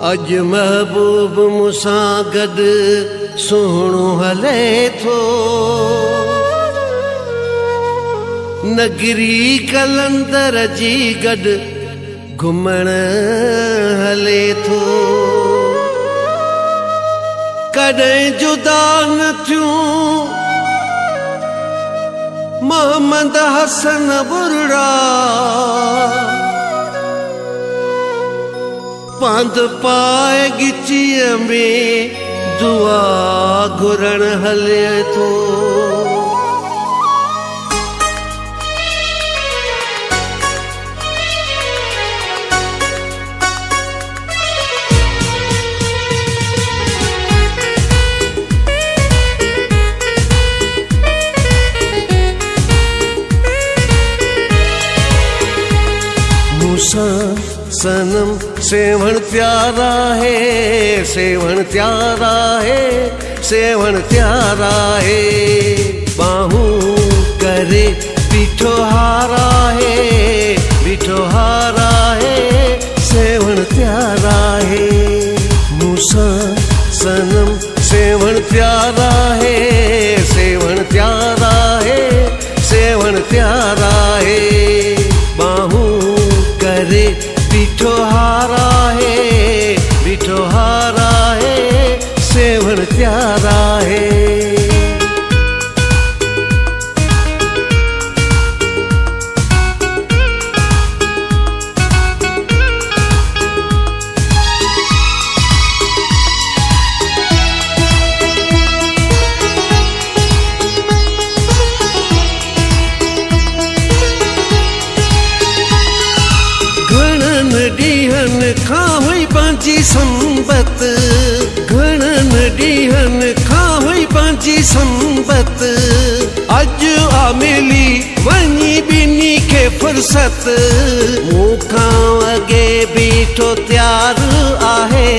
अज महबूब मुसां गॾु सुहिणो हले थो। नगरी कलंदर जी गॾु घुमण हले थो। कॾहिं जुदा न थियूं मोहम्मद हसन बुर्रा, पंध पाए गिचीअ में दुआ घुरण हले थो। सनम सेवण प्यारा है, सेवण प्यारा है, सेवण प्यारा है। बाहूं करे बीठो हारा है, बीठो हारा है, सेवण प्यारा है। मूसा सनम सेवण प्यारा है, सेवण प्यारा है, सेवण प्यारा है। बाहूं करे बीठो हारा है, बीठो हारा है, सेवण प्यारा है। ॾींहनि खां हुई पंहिंजी संबत, घणनि ॾींहनि खां हुई पंहिंजी संबत। अॼु आ मिली वञी ॿिन्ही खे फुर्सत। मूंखां अॻे बीठो तयार आहे,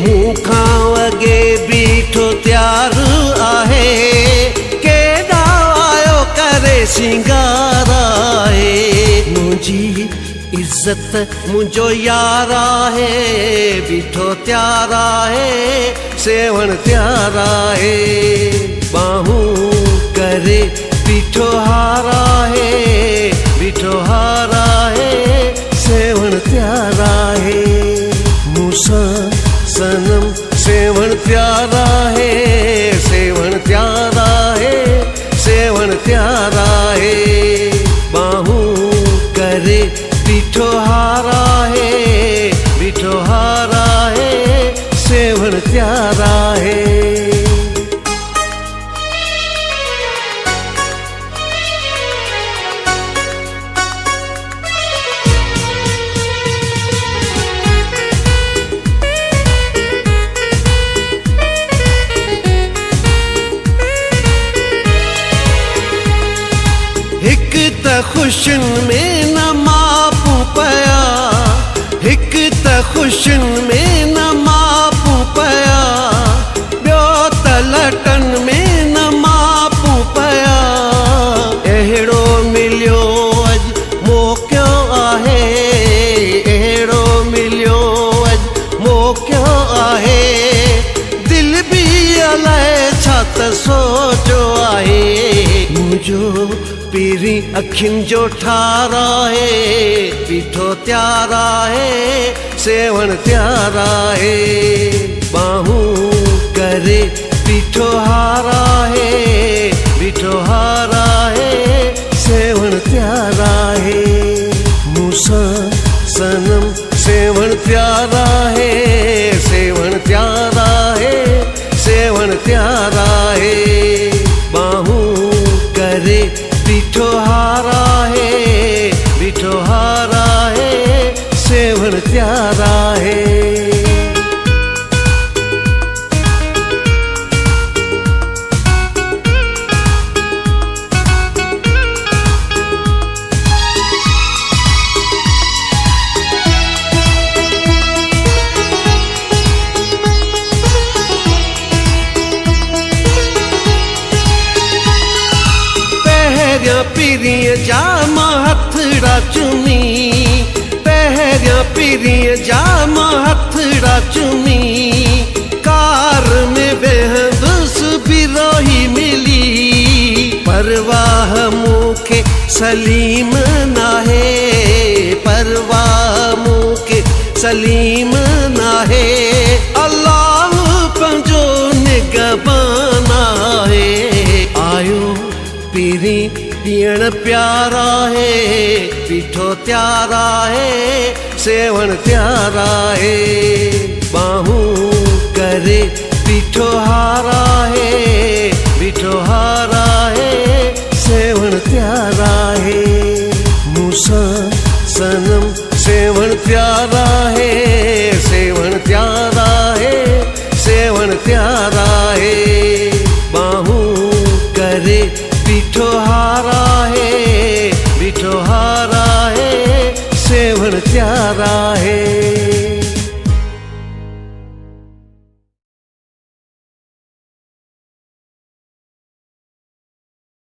मूंखां अॻे बीठो तयार आहे। केॾा आयो करे सिंगार आहे, मुंहिंजी इज्जत मुझो यारा है, बीठो त्यारा है, सेवण प्यारा है। बाहूं करे बीठो हारा है, बीठो हारा है, सेवण प्यारा है। मूसा सनम सेवण प्यारा है, सेवण प्यारा है, सेवण प्यारा है। बाहूं करे बीठो हारा है, बीठो हारा है, सेवण प्यारा है। हिक त खुशियुनि में न मापू पया, हिक त खुशियुनि में न मापू पया, ॿियो त लटन में न मापू पया। अहिड़ो मिलियो अॼु मौक़ो आहे, अहिड़ो मिलियो अॼु मौक़ो आहे। दिलि बि अलाए छा त सोचियो आहे। मुंहिंजो पीरी अखियुनि जो ठारा है, बीठो त्यारा है, सेवण प्यारा है। बाहूं करे बीठो हारा है, बीठो हारा है, सेवण प्यारा है। मूसा सनम सेवण प्यारा है, सेवण प्यारा है, सेवण प्यारा है। बाहूं करे बीठो हारा है, बीठो हारा है, सेवण प्यारा है। पीरीअ जा मां हथड़ा चुमी, पहिरियां पीरीअ जा मां हथड़ा सलीम नाहे परवाह मूंखे सलीम नाहे अल्लाह पंहिंजो निगहबान आहे आयो पीरी पीअण प्यारा है पीठो त्यारा है सेवण त्यारा है बाहूं करे पीठो हारा है पीठो हारा है सेवण त्यारा है मूसा सनम सेवण त्यारा है सेवण त्यारा है सेवण त्यारा है बाहूं करे पीठो हारा है पीठो हारा है सेवण त्यारा है।